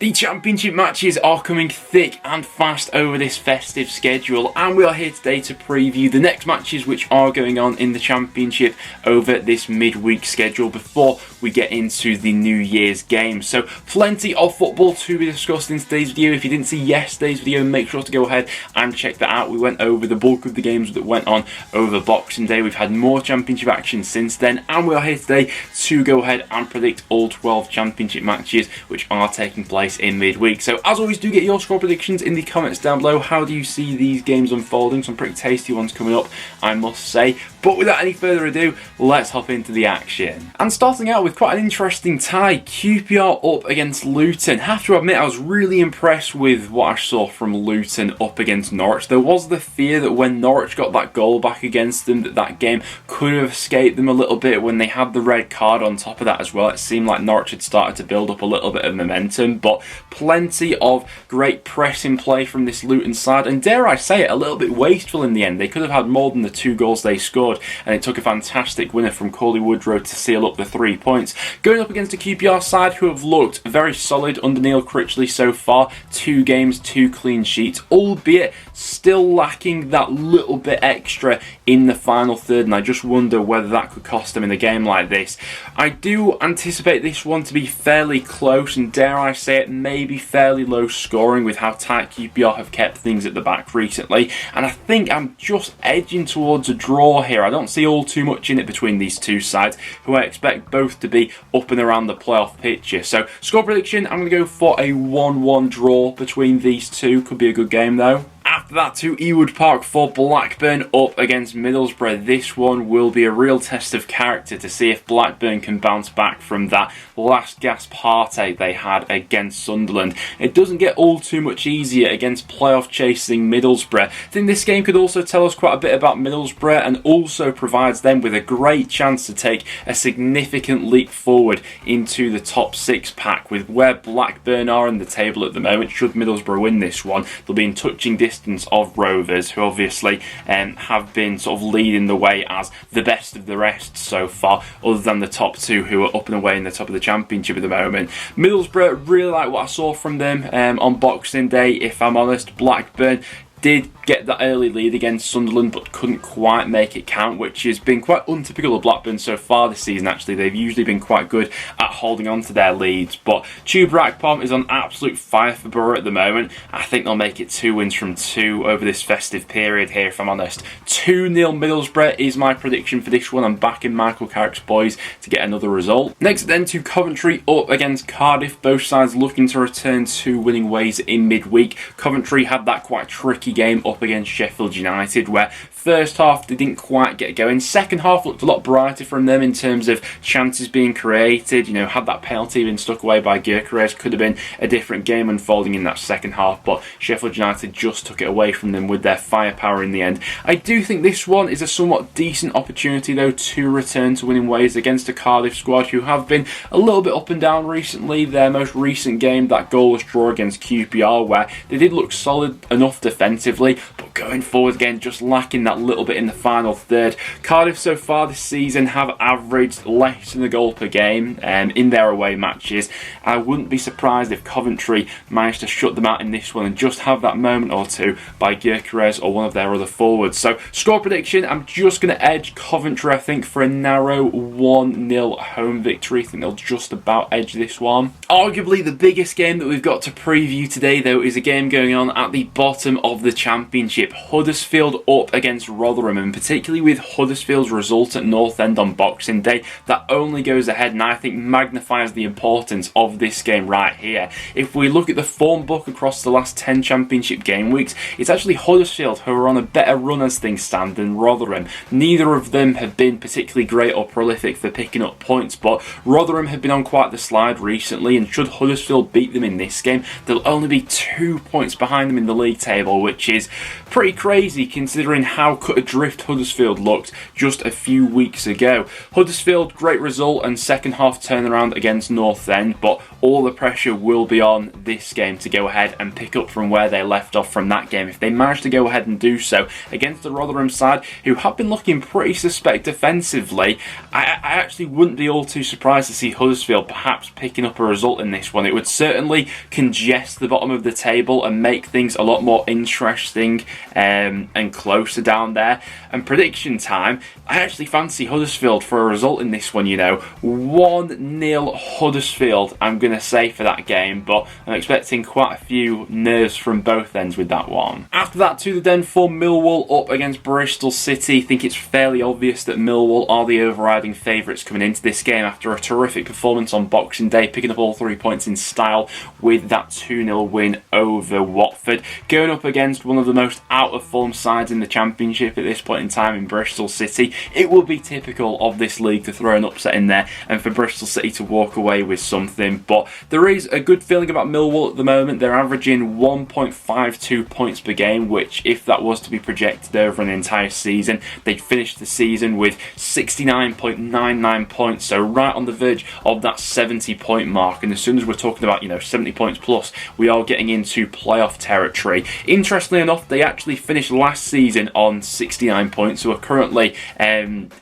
The championship matches are coming thick and fast over this festive schedule, and we are here today to preview the next matches which are going on in the championship over this midweek schedule before we get into the New Year's game. So plenty of football to be discussed in today's video. If you didn't see yesterday's video, make sure to go ahead and check that out. We went over the bulk of the games that went on over Boxing Day. We've had more championship action since then, and we are here today to go ahead and predict all 12 championship matches which are taking place in midweek. So as always, do get your score predictions in the comments down below. How do you see these games unfolding? Some pretty tasty ones coming up, I must say. But without any further ado, let's hop into the action. And starting out with quite an interesting tie, QPR up against Luton. Have to admit, I was really impressed with what I saw from Luton up against Norwich. There was the fear that when Norwich got that goal back against them, that game could have escaped them a little bit when they had the red card on top of that as well. It seemed like Norwich had started to build up a little bit of momentum, but plenty of great pressing play from this Luton side, and dare I say it, a little bit wasteful in the end. They could have had more than the 2 goals they scored, and it took a fantastic winner from Cauley Woodrow to seal up the 3 points. Going up against a QPR side who have looked very solid under Neil Critchley so far. 2 games, 2 clean sheets, albeit still lacking that little bit extra in the final third, and I just wonder whether that could cost them in a game like this. I do anticipate this one to be fairly close, and dare I say it, maybe fairly low scoring with how tight QPR have kept things at the back recently, and I think I'm just edging towards a draw here. I don't see all too much in it between these two sides, who I expect both to be up and around the playoff picture. So score prediction, I'm going to go for a 1-1 draw between these two. Could be a good game though. After that, to Ewood Park for Blackburn up against Middlesbrough. This one will be a real test of character to see if Blackburn can bounce back from that last gasp heartache they had against Sunderland. It doesn't get all too much easier against playoff chasing Middlesbrough. I think this game could also tell us quite a bit about Middlesbrough, and also provides them with a great chance to take a significant leap forward into the top 6 pack. With where Blackburn are in the table at the moment, should Middlesbrough win this one, they'll be in touching distance of Rovers, who obviously have been sort of leading the way as the best of the rest so far, other than the top 2 who are up and away in the top of the championship at the moment. Middlesbrough, really like what I saw from them on Boxing Day, if I'm honest. Blackburn did get that early lead against Sunderland, but couldn't quite make it count, which has been quite untypical of Blackburn so far this season. Actually, they've usually been quite good at holding on to their leads, but Tube Rakpom is on absolute fire for Borough at the moment. I think they'll make it 2 wins from 2 over this festive period here, if I'm honest. 2-0 Middlesbrough is my prediction for this one. I'm backing Michael Carrick's boys to get another result. Next then, to Coventry up against Cardiff. Both sides looking to return to winning ways in midweek. Coventry had that quite tricky game up against Sheffield United, where first half they didn't quite get going. Second half looked a lot brighter from them in terms of chances being created. You know, had that penalty been stuck away by Gyökeres, could have been a different game unfolding in that second half, but Sheffield United just took it away from them with their firepower in the end. I do think this one is a somewhat decent opportunity though to return to winning ways against a Cardiff squad who have been a little bit up and down recently. Their most recent game, that goalless draw against QPR, where they did look solid enough defensively, but going forward again, just lacking that little bit in the final third. Cardiff so far this season have averaged less than a goal per game in their away matches. I wouldn't be surprised if Coventry managed to shut them out in this one and just have that moment or two by Gyökeres or one of their other forwards. So score prediction, I'm just going to edge Coventry, I think, for a narrow 1-0 home victory. I think they'll just about edge this one. Arguably the biggest game that we've got to preview today though is a game going on at the bottom of the championship. Huddersfield up against Rotherham, and particularly with Huddersfield's result at North End on Boxing Day, that only goes ahead and I think magnifies the importance of this game right here. If we look at the form book across the last 10 championship game weeks, it's actually Huddersfield who are on a better run as things stand than Rotherham. Neither of them have been particularly great or prolific for picking up points, but Rotherham have been on quite the slide recently, and should Huddersfield beat them in this game, they'll only be 2 points behind them in the league table, which is pretty crazy considering how how cut adrift Huddersfield looked just a few weeks ago. Huddersfield, great result and second half turnaround against North End, but all the pressure will be on this game to go ahead and pick up from where they left off from that game. If they manage to go ahead and do so against the Rotherham side, who have been looking pretty suspect defensively, I actually wouldn't be all too surprised to see Huddersfield perhaps picking up a result in this one. It would certainly congest the bottom of the table and make things a lot more interesting and closer down there. And prediction time, I actually fancy Huddersfield for a result in this one, 1-0 Huddersfield, I'm going to say for that game, but I'm expecting quite a few nerves from both ends with that one. After that, to the den for Millwall up against Bristol City. I think it's fairly obvious that Millwall are the overriding favourites coming into this game after a terrific performance on Boxing Day, picking up all 3 points in style with that 2-0 win over Watford. Going up against one of the most out-of-form sides in the Championship at this point in time in Bristol City. It will be typical of this league to throw an upset in there and for Bristol City to walk away with something, but there is a good feeling about Millwall at the moment. They're averaging 1.52 points per game, which if that was to be projected over an entire season, they'd finish the season with 69.99 points, so right on the verge of that 70 point mark. And as soon as we're talking about 70 points plus, we are getting into playoff territory. Interestingly enough, they actually finished last season on 69 points, so are currently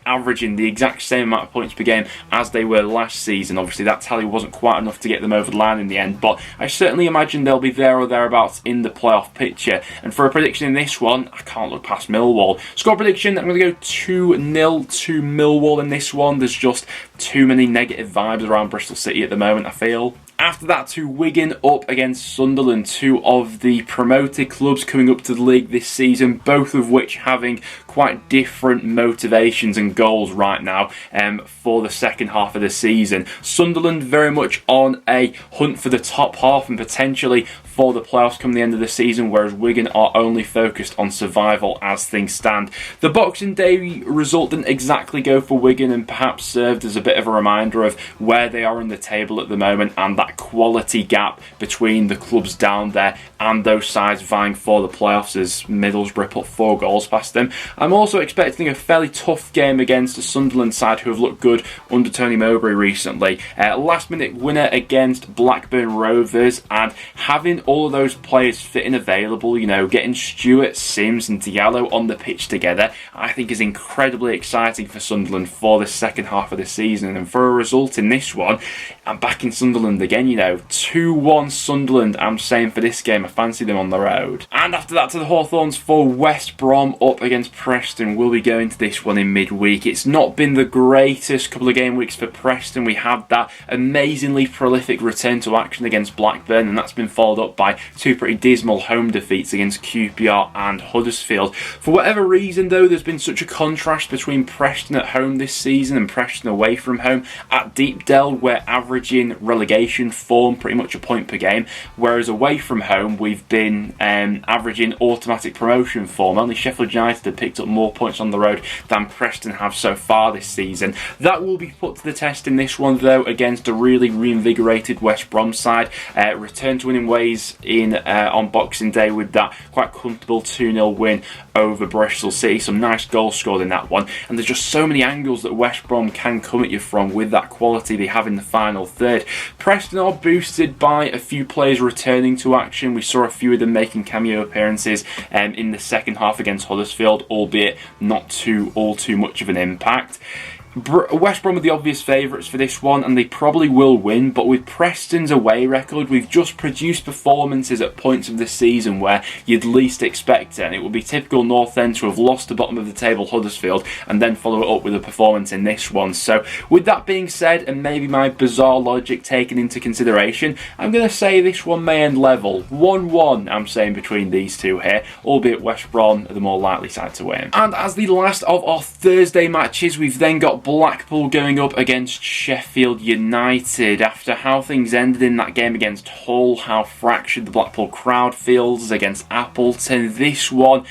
averaging the exact same amount of points per game as they were last season. Obviously that tally wasn't quite enough to get them over the line in the end, but I certainly imagine they'll be there or thereabouts in the playoff picture. And for a prediction in this one, I can't look past Millwall. Score prediction, I'm going to go 2-0 to Millwall in this one. There's just too many negative vibes around Bristol City at the moment, I feel. After that, to Wigan up against Sunderland, two of the promoted clubs coming up to the league this season, both of which having quite different motivations and goals right now for the second half of the season. Sunderland very much on a hunt for the top half and potentially for the playoffs come the end of the season, whereas Wigan are only focused on survival as things stand. The Boxing Day result didn't exactly go for Wigan and perhaps served as a bit of a reminder of where they are in the table at the moment and that quality gap between the clubs down there and those sides vying for the playoffs as Middlesbrough put 4 goals past them. I'm also expecting a fairly tough game against the Sunderland side who have looked good under Tony Mowbray recently. Last minute winner against Blackburn Rovers, and having all of those players fit and available, getting Stewart, Sims and Diallo on the pitch together, I think is incredibly exciting for Sunderland for the second half of the season. And for a result in this one, I'm backing Sunderland again, 2-1 Sunderland, I'm saying for this game. I fancy them on the road. And after that, to the Hawthorns for West Brom up against Preston. We'll be going to this one in midweek. It's not been the greatest couple of game weeks for Preston. We had that amazingly prolific return to action against Blackburn, and that's been followed up by 2 pretty dismal home defeats against QPR and Huddersfield. For whatever reason, though, there's been such a contrast between Preston at home this season and Preston away from home. At Deepdale, we're averaging relegation form, pretty much a point per game, whereas away from home we've been averaging automatic promotion form. Only Sheffield United have picked up more points on the road than Preston have so far this season. That will be put to the test in this one, though, against a really reinvigorated West Brom side. Return to winning ways on Boxing Day with that quite comfortable 2-0 win over Bristol City. Some nice goals scored in that one, and there's just so many angles that West Brom can come at you from with that quality they have in the final third. Preston are boosted by a few players returning to action. We saw a few of them making cameo appearances in the second half against Huddersfield, albeit not all too much of an impact. West Brom are the obvious favourites for this one, and they probably will win, but with Preston's away record, we've just produced performances at points of the season where you'd least expect it, and it would be typical North End to have lost the bottom of the table Huddersfield and then follow it up with a performance in this one. So with that being said, and maybe my bizarre logic taken into consideration, I'm going to say this one may end level. 1-1 I'm saying between these two here, albeit West Brom are the more likely side to win. And as the last of our Thursday matches, we've then got Blackpool going up against Sheffield United. After how things ended in that game against Hull, how fractured the Blackpool crowd feels against Appleton, this one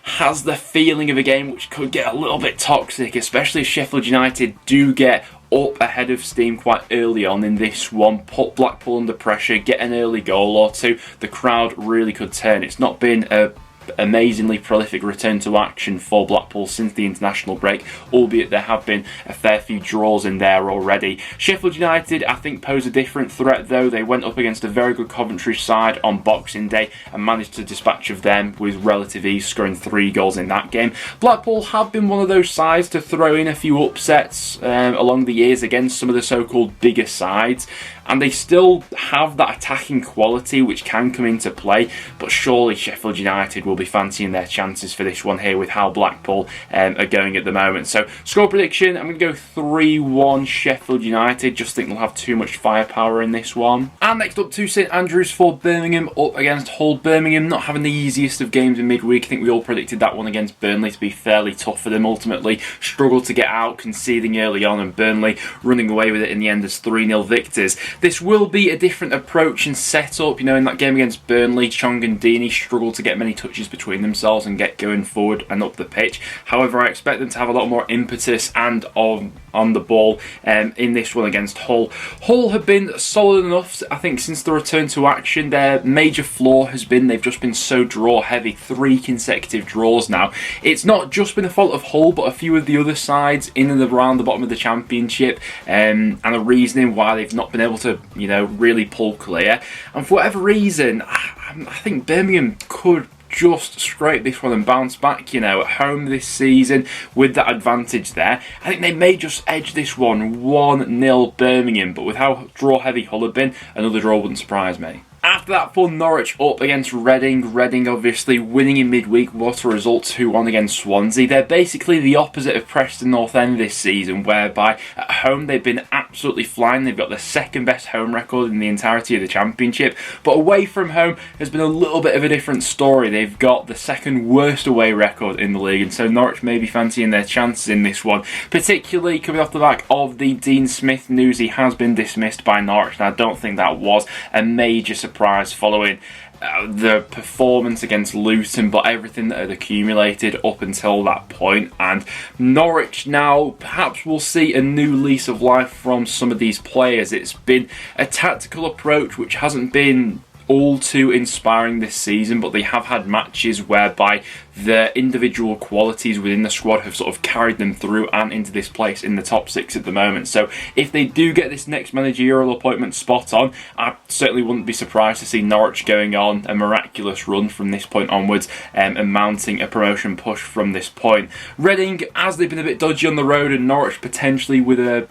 has the feeling of a game which could get a little bit toxic, especially if Sheffield United do get up ahead of steam quite early on in this one, put Blackpool under pressure, get an early goal or two, the crowd really could turn. It's not been a amazingly prolific return to action for Blackpool since the international break, albeit there have been a fair few draws in there already. Sheffield United, I think, pose a different threat though. They went up against a very good Coventry side on Boxing Day and managed to dispatch of them with relative ease, scoring 3 goals in that game. Blackpool have been one of those sides to throw in a few upsets along the years against some of the so-called bigger sides, and they still have that attacking quality which can come into play, but surely Sheffield United will be fancying their chances for this one here with how Blackpool are going at the moment. So score prediction, I'm going to go 3-1 Sheffield United. Just think they'll have too much firepower in this one. And next up to St Andrews for Birmingham up against Hull. Birmingham not having the easiest of games in midweek. I think we all predicted that one against Burnley to be fairly tough for them. Ultimately struggled to get out, conceding early on, and Burnley running away with it in the end as 3-0 victors. This will be a different approach and setup. You know, in that game against Burnley, Chong and Deeney struggled to get many touches between themselves and get going forward and up the pitch. However, I expect them to have a lot more impetus and on the ball in this one against Hull. Hull have been solid enough, I think, since the return to action. Their major flaw has been they've just been so draw heavy, 3 consecutive draws now. It's not just been the fault of Hull, but a few of the other sides in and around the bottom of the Championship, and a reasoning why they've not been able to, you know, really pull clear. And for whatever reason, I think Birmingham could just scrape this one and bounce back, you know, at home this season with that advantage there. I think they may just edge this one 1-0 Birmingham, but with how draw heavy Hull have been, another draw wouldn't surprise me. After that, for Norwich up against Reading. Reading obviously winning in midweek. What a result, 2-1 against Swansea. They're basically the opposite of Preston North End this season, whereby at home they've been absolutely flying. They've got the second best home record in the entirety of the Championship, but away from home has been a little bit of a different story. They've got the second worst away record in the league, and so Norwich may be fancying their chances in this one, particularly coming off the back of the Dean Smith news. He has been dismissed by Norwich, and I don't think that was a major surprise following the performance against Luton, but everything that had accumulated up until that point. And Norwich now perhaps will see a new lease of life from some of these players. It's been a tactical approach which hasn't been all too inspiring this season, but they have had matches whereby the individual qualities within the squad have sort of carried them through and into this place in the top 6 at the moment. So if they do get this next managerial appointment spot on, I certainly wouldn't be surprised to see Norwich going on a miraculous run from this point onwards, and mounting a promotion push from this point. Reading, as they've been a bit dodgy on the road, and Norwich potentially with a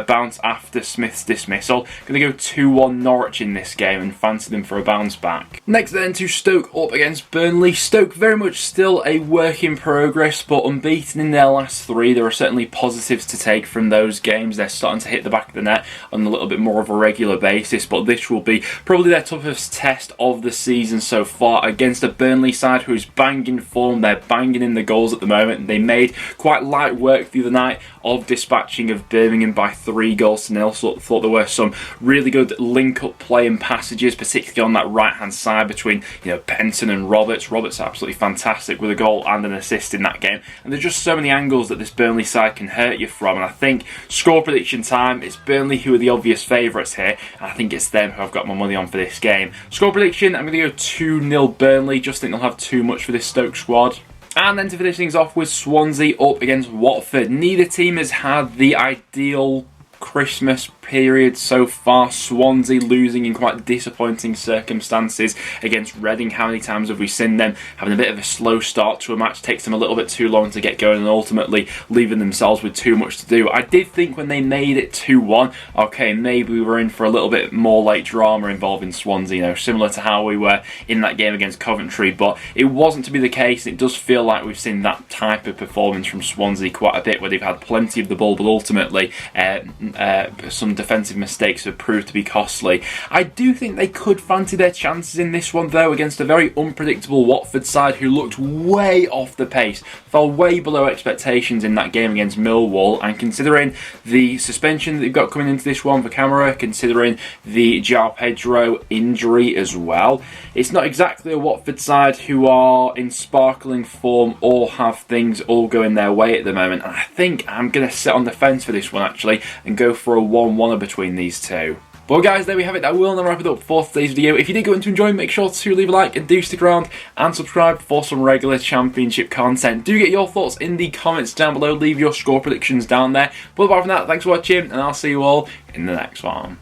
bounce after Smith's dismissal. Going to go 2-1 Norwich in this game and fancy them for a bounce back. Next then to Stoke up against Burnley. Stoke very much still a work in progress, but unbeaten in their last 3. There are certainly positives to take from those games. They're starting to hit the back of the net on a little bit more of a regular basis, but this will be probably their toughest test of the season so far against a Burnley side who's banging form. They're banging in the goals at the moment. They made quite light work the other night of dispatching of Birmingham by 3-0. So thought there were some really good link-up play and passages, particularly on that right-hand side between, you know, Benton and Roberts. Roberts absolutely fantastic with a goal and an assist in that game. And there's just so many angles that this Burnley side can hurt you from. And I think score prediction time, it's Burnley who are the obvious favourites here. And I think it's them who I've got my money on for this game. Score prediction, I'm going to go 2-0 Burnley. Just think they'll have too much for this Stoke squad. And then to finish things off with Swansea up against Watford. Neither team has had the ideal Christmas period so far. Swansea losing in quite disappointing circumstances against Reading. How many times have we seen them having a bit of a slow start to a match, takes them a little bit too long to get going, and ultimately leaving themselves with too much to do. I did think when they made it 2-1, okay, maybe we were in for a little bit more late drama involving Swansea, you know, similar to how we were in that game against Coventry, but it wasn't to be the case. It does feel like we've seen that type of performance from Swansea quite a bit, where they've had plenty of the ball, but ultimately some defensive mistakes have proved to be costly. I do think they could fancy their chances in this one though, against a very unpredictable Watford side who looked way off the pace, fell way below expectations in that game against Millwall, and considering the suspension that they've got coming into this one for Camara, considering the João Pedro injury as well, it's not exactly a Watford side who are in sparkling form or have things all going their way at the moment. And I think I'm going to sit on the fence for this one actually and go for a 1-1 between these two. But guys, there we have it. That will now wrap it up for today's video. If you did go on to enjoy, make sure to leave a like and do stick around and subscribe for some regular Championship content. Do get your thoughts in the comments down below. Leave your score predictions down there. But apart from that, thanks for watching, and I'll see you all in the next one.